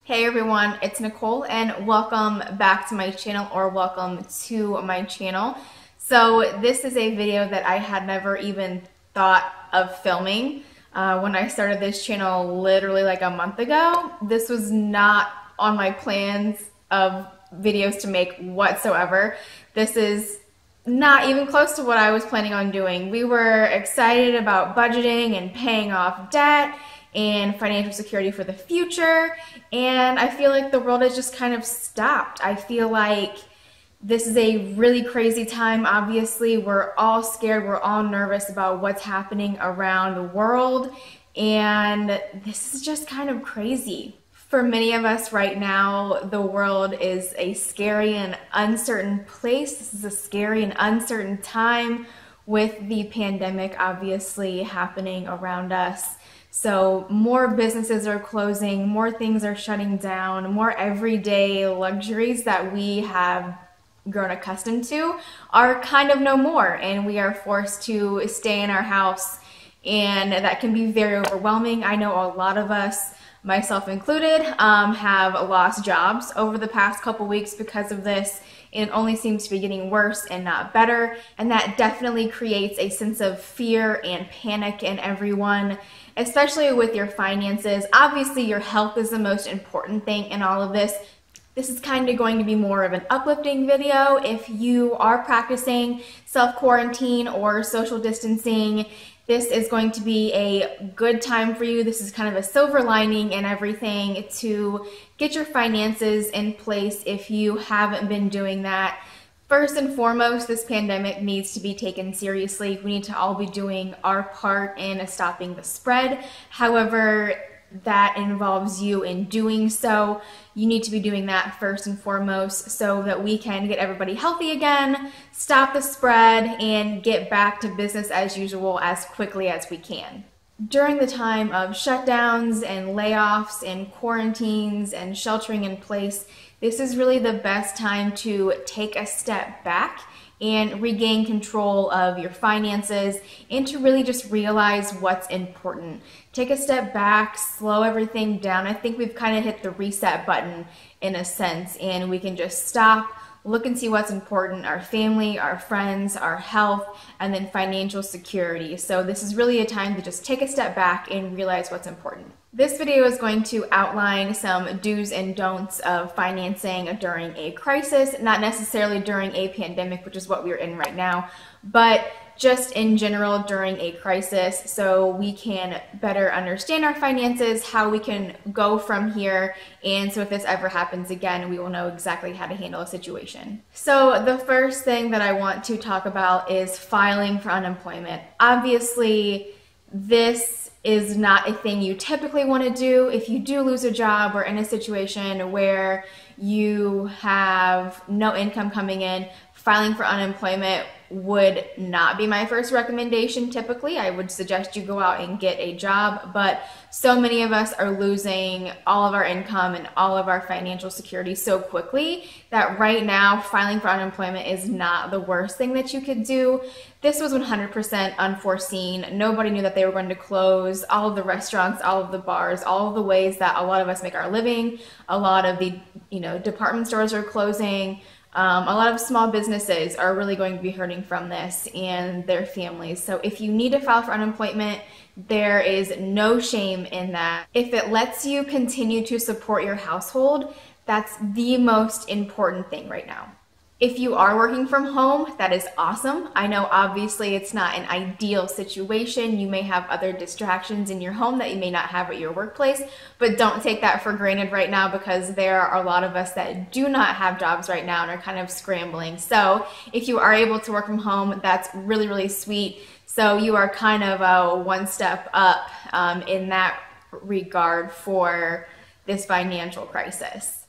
Hey everyone, it's Nicole and welcome back to my channel, or welcome to my channel. So this is a video that I had never even thought of filming when I started this channel literally like a month ago. This was not on my plans of videos to make whatsoever. This is not even close to what I was planning on doing. We were excited about budgeting and paying off debt and financial security for the future, and I feel like the world has just kind of stopped. I feel like this is a really crazy time. Obviously, we're all scared, we're all nervous about what's happening around the world, and this is just kind of crazy. For many of us right now, the world is a scary and uncertain place. This is a scary and uncertain time with the pandemic obviously happening around us. So more businesses are closing, more things are shutting down, more everyday luxuries that we have grown accustomed to are kind of no more, and we are forced to stay in our house, and that can be very overwhelming. I know a lot of us, myself included, have lost jobs over the past couple weeks because of this, and it only seems to be getting worse and not better, and that definitely creates a sense of fear and panic in everyone, especially with your finances. Obviously, your health is the most important thing in all of this. This is kind of going to be more of an uplifting video. If you are practicing self-quarantine or social distancing, this is going to be a good time for you. This is kind of a silver lining and everything to get your finances in place if you haven't been doing that. First and foremost, this pandemic needs to be taken seriously. We need to all be doing our part in stopping the spread. However, that involves you in doing so. You need to be doing that first and foremost so that we can get everybody healthy again, stop the spread, and get back to business as usual as quickly as we can. During the time of shutdowns and layoffs and quarantines and sheltering in place, this is really the best time to take a step back and regain control of your finances and to really just realize what's important. Take a step back, slow everything down. I think we've kind of hit the reset button in a sense, and we can just stop, look and see what's important: our family, our friends, our health, and then financial security. So this is really a time to just take a step back and realize what's important. This video is going to outline some do's and don'ts of financing during a crisis, not necessarily during a pandemic, which is what we're in right now, but just in general during a crisis, so we can better understand our finances, how we can go from here, and so if this ever happens again, we will know exactly how to handle a situation. So the first thing that I want to talk about is filing for unemployment. Obviously, this is not a thing you typically want to do. If you do lose a job or in a situation where you have no income coming in, filing for unemployment would not be my first recommendation. Typically, I would suggest you go out and get a job, but so many of us are losing all of our income and all of our financial security so quickly that right now filing for unemployment is not the worst thing that you could do. This was 100% unforeseen. Nobody knew that they were going to close all of the restaurants, all of the bars, all of the ways that a lot of us make our living. A lot of the department stores are closing. A lot of small businesses are really going to be hurting from this, and their families. So if you need to file for unemployment, there is no shame in that. If it lets you continue to support your household, that's the most important thing right now. If you are working from home, that is awesome. I know obviously it's not an ideal situation. You may have other distractions in your home that you may not have at your workplace, but don't take that for granted right now, because there are a lot of us that do not have jobs right now and are kind of scrambling. So if you are able to work from home, that's really, really sweet. So you are kind of one step up in that regard for this financial crisis.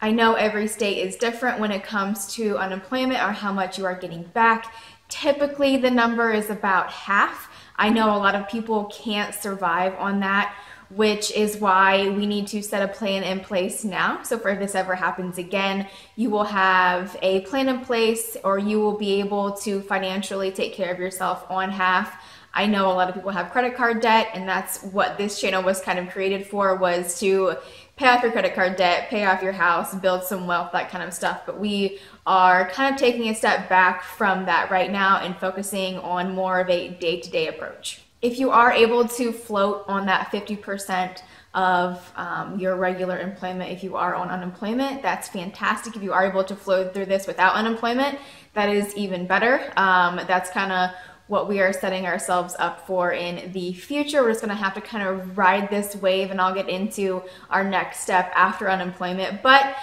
I know every state is different when it comes to unemployment or how much you are getting back. Typically, the number is about half. I know a lot of people can't survive on that, which is why we need to set a plan in place now. So if this ever happens again, you will have a plan in place, or you will be able to financially take care of yourself on half. I know a lot of people have credit card debt, and that's what this channel was kind of created for, was to pay off your credit card debt, pay off your house, build some wealth, that kind of stuff. But we are kind of taking a step back from that right now and focusing on more of a day-to-day approach. If you are able to float on that 50% of your regular employment, if you are on unemployment, that's fantastic. If you are able to float through this without unemployment, that is even better. That's kind of what we are setting ourselves up for in the future. We're just going to have to kind of ride this wave, and I'll get into our next step after unemployment. But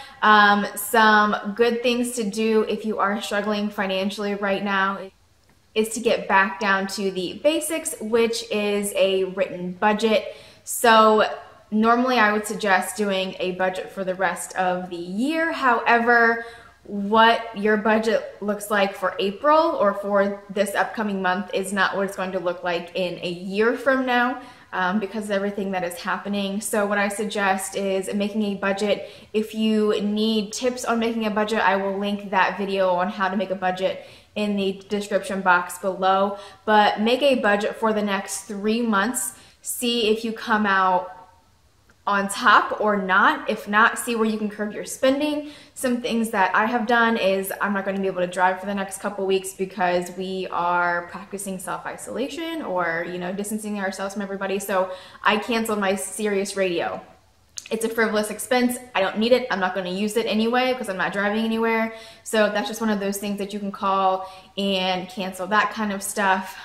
some good things to do if you are struggling financially right now is to get back down to the basics, which is a written budget. So normally I would suggest doing a budget for the rest of the year. However, what your budget looks like for April or for this upcoming month is not what it's going to look like in a year from now, because of everything that is happening. So what I suggest is making a budget. If you need tips on making a budget, I will link that video on how to make a budget in the description box below. But make a budget for the next 3 months. See if you come out on top or not. If not, see where you can curb your spending. Some things that I have done is I'm not going to be able to drive for the next couple weeks because we are practicing self-isolation or, distancing ourselves from everybody. So I canceled my Sirius radio. It's a frivolous expense. I don't need it. I'm not going to use it anyway because I'm not driving anywhere. So that's just one of those things that you can call and cancel that kind of stuff.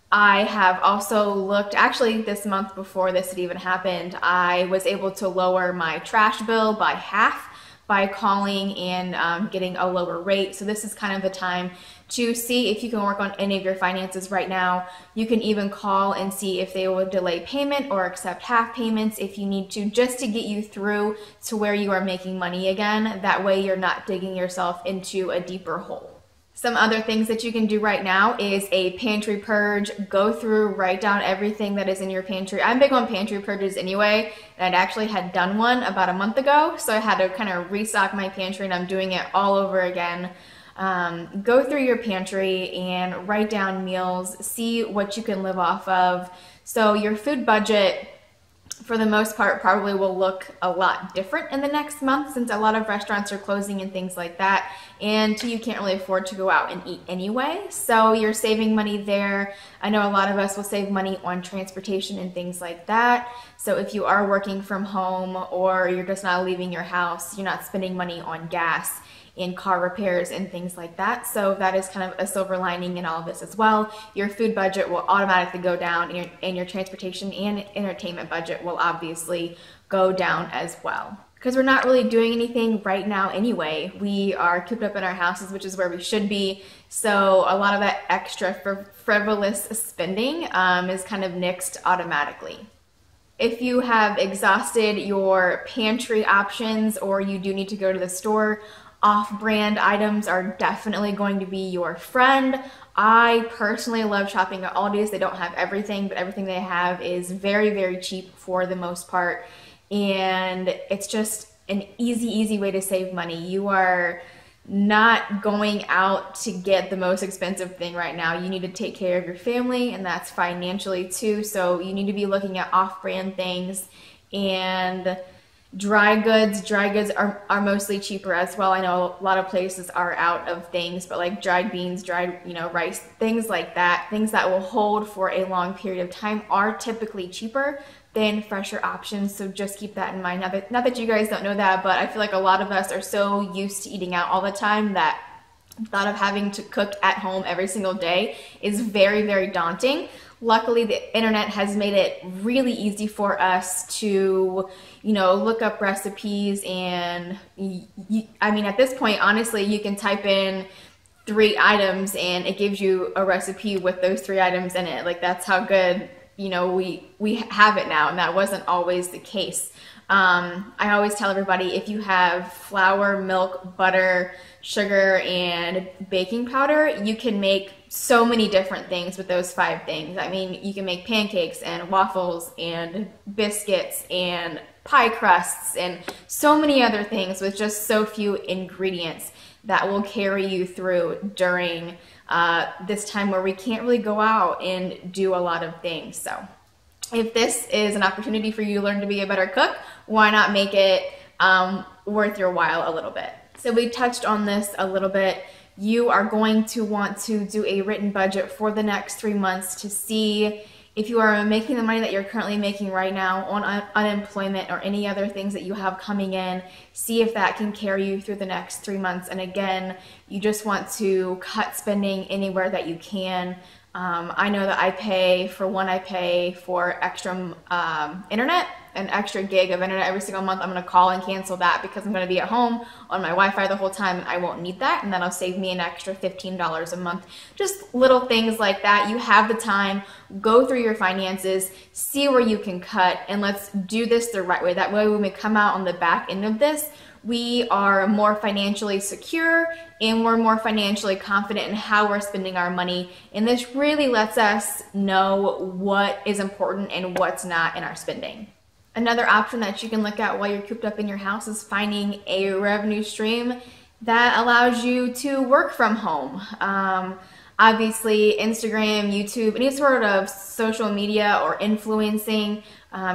I have also looked, actually this month before this had even happened, I was able to lower my trash bill by half by calling and getting a lower rate. So this is kind of the time to see if you can work on any of your finances right now. You can even call and see if they will delay payment or accept half payments if you need to, just to get you through to where you are making money again. That way you're not digging yourself into a deeper hole. Some other things that you can do right now is a pantry purge. Go through, write down everything that is in your pantry. I'm big on pantry purges anyway, and I'd actually had done one about a month ago, so I had to kind of restock my pantry, and I'm doing it all over again. Go through your pantry and write down meals, see what you can live off of. So your food budget, for the most part, probably will look a lot different in the next month since a lot of restaurants are closing and things like that, and you can't really afford to go out and eat anyway. So you're saving money there. I know a lot of us will save money on transportation and things like that. So if you are working from home or you're just not leaving your house, you're not spending money on gas in car repairs and things like that. So that is kind of a silver lining in all of this as well. Your food budget will automatically go down, and your transportation and entertainment budget will obviously go down as well. Because we're not really doing anything right now anyway. We are cooped up in our houses, which is where we should be. So a lot of that extra frivolous spending is kind of nixed automatically. If you have exhausted your pantry options or you do need to go to the store, off-brand items are definitely going to be your friend. I personally love shopping at Aldi's. They don't have everything, but everything they have is very, very cheap for the most part. And it's just an easy way to save money. You are not going out to get the most expensive thing right now. You need to take care of your family, and that's financially too. So you need to be looking at off-brand things. And dry goods are mostly cheaper as well. I know a lot of places are out of things, but like dried beans, dried rice, things like that, things that will hold for a long period of time are typically cheaper than fresher options. So just keep that in mind. Not that you guys don't know that, but I feel like a lot of us are so used to eating out all the time that the thought of having to cook at home every single day is very, very daunting. Luckily, the internet has made it really easy for us to, look up recipes, and I mean, at this point, honestly, you can type in 3 items and it gives you a recipe with those 3 items in it. Like, that's how good, we have it now, and that wasn't always the case. I always tell everybody, if you have flour, milk, butter, sugar, and baking powder, you can make so many different things with those 5 things. I mean, you can make pancakes and waffles and biscuits and pie crusts and so many other things with just so few ingredients that will carry you through during this time where we can't really go out and do a lot of things. So if this is an opportunity for you to learn to be a better cook why not make it worth your while a little bit? So we touched on this a little bit. You are going to want to do a written budget for the next 3 months to see if you are making the money that you're currently making right now on unemployment or any other things that you have coming in. See if that can carry you through the next 3 months. And again, you just want to cut spending anywhere that you can. I know that I pay for extra internet, an extra gig of internet every single month. I'm going to call and cancel that because I'm going to be at home on my Wi-Fi the whole time and I won't need that, and that'll save me an extra $15 a month. Just little things like that. You have the time, go through your finances, see where you can cut, and let's do this the right way. That way when we come out on the back end of this, we are more financially secure and we're more financially confident in how we're spending our money. And this really lets us know what is important and what's not in our spending. Another option that you can look at while you're cooped up in your house is finding a revenue stream that allows you to work from home. Obviously, Instagram, YouTube, any sort of social media or influencing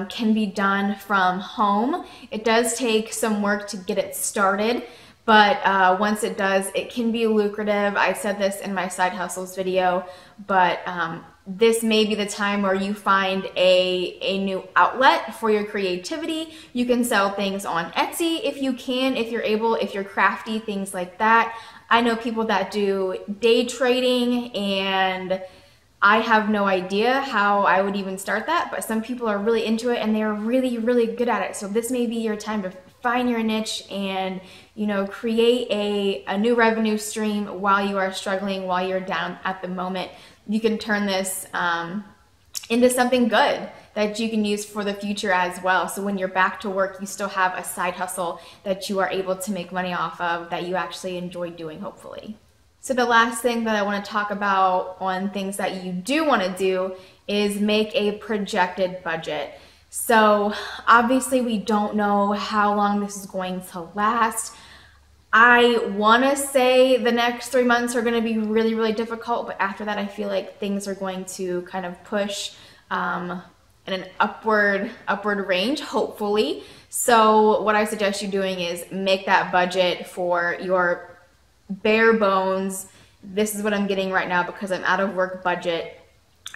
can be done from home. It does take some work to get it started, but once it does, it can be lucrative. I said this in my side hustles video, but this may be the time where you find a new outlet for your creativity. You can sell things on Etsy if you can, if you're able, if you're crafty, things like that. I know people that do day trading, and I have no idea how I would even start that, but some people are really into it and they're really, really good at it. So this may be your time to find your niche and, you know, create a new revenue stream while you are struggling, while you're down at the moment. You can turn this into something good that you can use for the future as well. So when you're back to work, you still have a side hustle that you are able to make money off of that you actually enjoy doing, hopefully. So the last thing that I want to talk about on things that you do want to do is make a projected budget. So obviously we don't know how long this is going to last. I want to say the next 3 months are going to be really, really difficult, but after that I feel like things are going to kind of push in an upward range, hopefully. So what I suggest you doing is make that budget for your bare bones. This is what I'm getting right now because I'm out of work budget.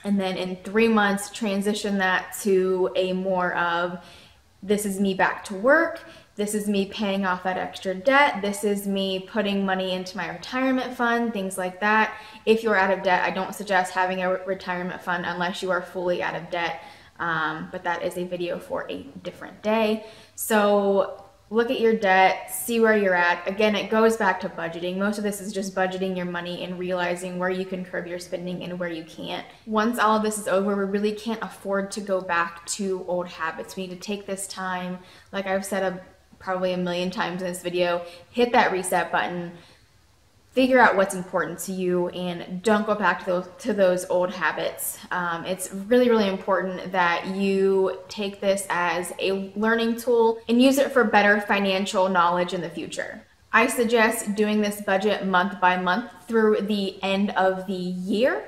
And then in 3 months, transition that to a more of, this is me back to work. This is me paying off that extra debt. This is me putting money into my retirement fund, things like that. If you're out of debt, I don't suggest having a retirement fund unless you are fully out of debt. But that is a video for a different day. So look at your debt, see where you're at. Again, it goes back to budgeting. Most of this is just budgeting your money and realizing where you can curb your spending and where you can't. Once all of this is over, we really can't afford to go back to old habits. We need to take this time, like I've said probably a million times in this video, hit that reset button, figure out what's important to you, and don't go back to those old habits. It's really, really important that you take this as a learning tool and use it for better financial knowledge in the future. I suggest doing this budget month by month through the end of the year.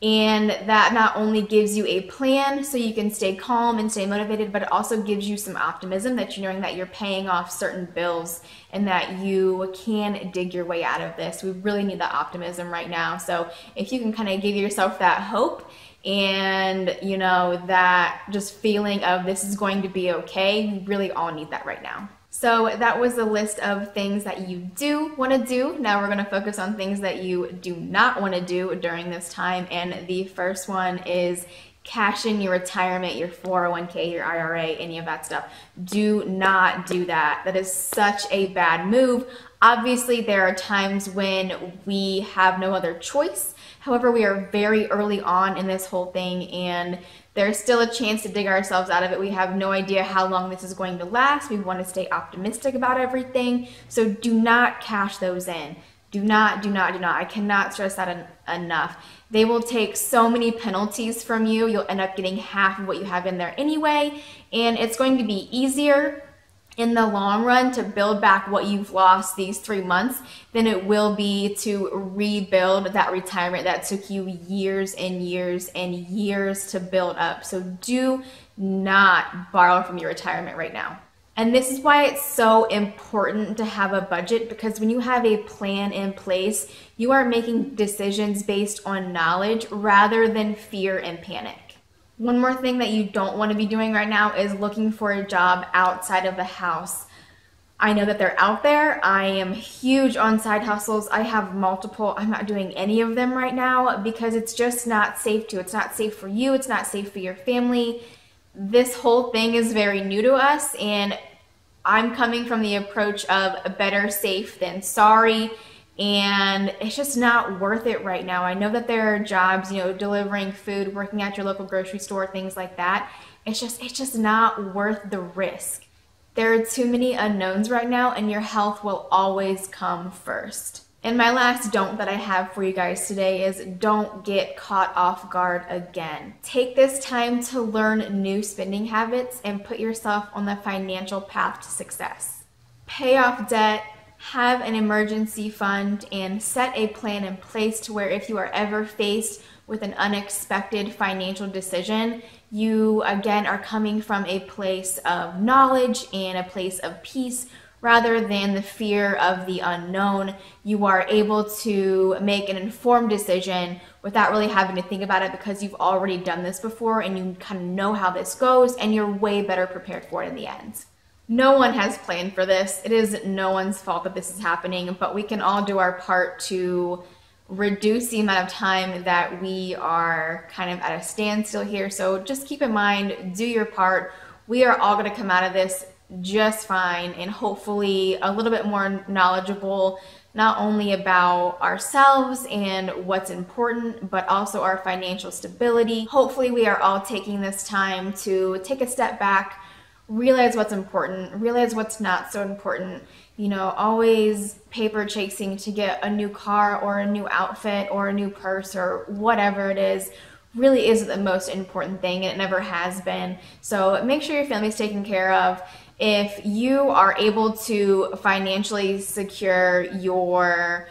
And that not only gives you a plan so you can stay calm and stay motivated, but it also gives you some optimism that you're knowing that you're paying off certain bills and that you can dig your way out of this. We really need that optimism right now. So if you can kind of give yourself that hope and, you know, that just feeling of this is going to be okay, we really all need that right now. So that was the list of things that you do want to do. Now we're going to focus on things that you do not want to do during this time. And the first one is cash in your retirement, your 401k, your IRA, any of that stuff. Do not do that. That is such a bad move. Obviously, there are times when we have no other choice. However, we are very early on in this whole thing, and there's still a chance to dig ourselves out of it. We have no idea how long this is going to last. We want to stay optimistic about everything. So do not cash those in. Do not, do not, do not. I cannot stress that enough. They will take so many penalties from you. You'll end up getting half of what you have in there anyway. And it's going to be easier in the long run to build back what you've lost these 3 months than it will be to rebuild that retirement that took you years and years and years to build up. So do not borrow from your retirement right now. And this is why it's so important to have a budget, because when you have a plan in place, you are making decisions based on knowledge rather than fear and panic. One more thing that you don't want to be doing right now is looking for a job outside of the house. I know that they're out there. I am huge on side hustles. I have multiple. I'm not doing any of them right now because it's just not safe to. It's not safe for you. It's not safe for your family. This whole thing is very new to us, and I'm coming from the approach of better safe than sorry, and it's just not worth it right now. I know that there are jobs, you know, delivering food, working at your local grocery store, things like that. It's just not worth the risk. There are too many unknowns right now, and your health will always come first. And my last don't that I have for you guys today is don't get caught off guard again. Take this time to learn new spending habits and put yourself on the financial path to success. Pay off debt, have an emergency fund, and set a plan in place to where if you are ever faced with an unexpected financial decision, you again are coming from a place of knowledge and a place of peace rather than the fear of the unknown. You are able to make an informed decision without really having to think about it because you've already done this before and you kind of know how this goes and you're way better prepared for it in the end. No one has planned for this. It is no one's fault that this is happening, but we can all do our part to reduce the amount of time that we are kind of at a standstill here. So just keep in mind, do your part. We are all going to come out of this just fine and hopefully a little bit more knowledgeable, not only about ourselves and what's important, but also our financial stability. Hopefully we are all taking this time to take a step back, realize what's important, realize what's not so important. You know, always paper chasing to get a new car or a new outfit or a new purse or whatever it is really isn't the most important thing, and it never has been. So make sure your family's taken care of. If you are able to financially secure your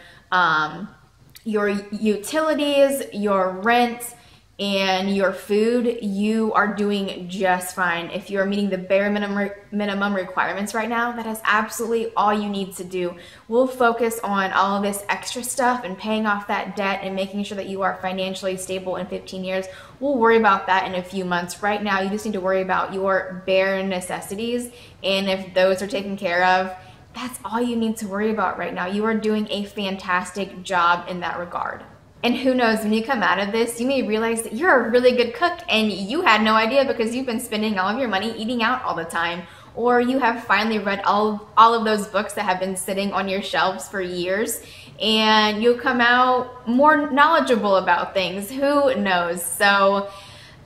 utilities, your rent, and your food, you are doing just fine. If you're meeting the bare minimum requirements right now, that is absolutely all you need to do. We'll focus on all of this extra stuff and paying off that debt and making sure that you are financially stable in 15 years. We'll worry about that in a few months. Right now, you just need to worry about your bare necessities, and if those are taken care of, that's all you need to worry about right now. You are doing a fantastic job in that regard. And who knows, when you come out of this, you may realize that you're a really good cook and you had no idea because you've been spending all of your money eating out all the time. Or you have finally read all of those books that have been sitting on your shelves for years and you'll come out more knowledgeable about things. Who knows? So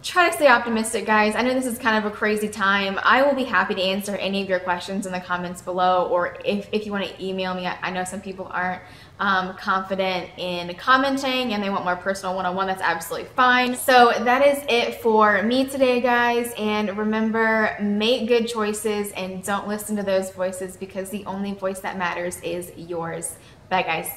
try to stay optimistic, guys. I know this is kind of a crazy time. I will be happy to answer any of your questions in the comments below, or if you want to email me. I know some people aren't confident in commenting and they want more personal one-on-one. That's absolutely fine. So that is it for me today, guys. And remember, make good choices and don't listen to those voices because the only voice that matters is yours. Bye, guys.